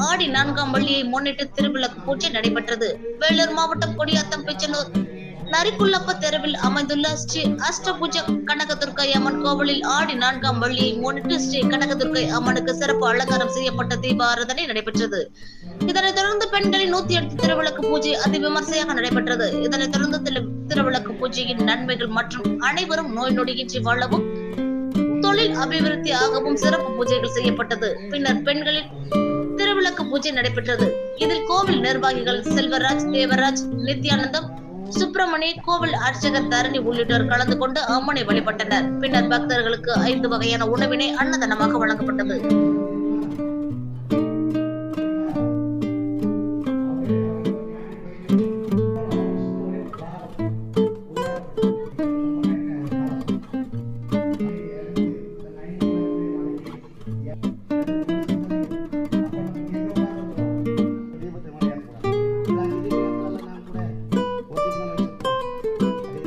ஆடி 4ஆம் வெள்ளியை முன்னிட்டு திருவிளக்கு பூஜை நடைபெற்றது. வேலூர் மாவட்டம் கொடியாத்தம் பிச்சனூர் நரிக்குள்ளப்ப தெருவில் அமைந்துள்ள ஸ்ரீ அஷ்டபுஜ கனகதுர்க்கை அம்மன் கோவிலில் ஆடி 4ஆம் வெள்ளியை முன்னிட்டு ஸ்ரீ கனகதுர்க்கை அம்மனுக்கு சிறப்பு அலங்காரம் செய்யப்பட்ட தீபாராதனை நடைபெற்றது. இதனைத் தொடர்ந்து பெண்களின் 108 திருவிளக்கு பூஜை அதிவிமர்சையாக நடைபெற்றது. இதனைத் தொடர்ந்து திருவிளக்கு பூஜையின் நன்மைகள் மற்றும் அனைவரும் நோய் நொடியின்றி வாழவும் தொழில் அபிவிருத்தி ஆகவும் சிறப்பு பூஜைகள் செய்யப்பட்டது. பின்னர் பெண்களின் திருவிளக்கு பூஜை நடைபெற்றது. இதில் கோவில் நிர்வாகிகள் செல்வராஜ், தேவராஜ், நித்யானந்தம், சுப்பிரமணி, கோவில் அர்ச்சகர் தரணி உள்ளிட்டோர் கலந்து கொண்டு அம்மனை வழிபட்டனர். பின்னர் பக்தர்களுக்கு 5 வகையான உணவினை அன்னதானமாக வழங்கப்பட்டது.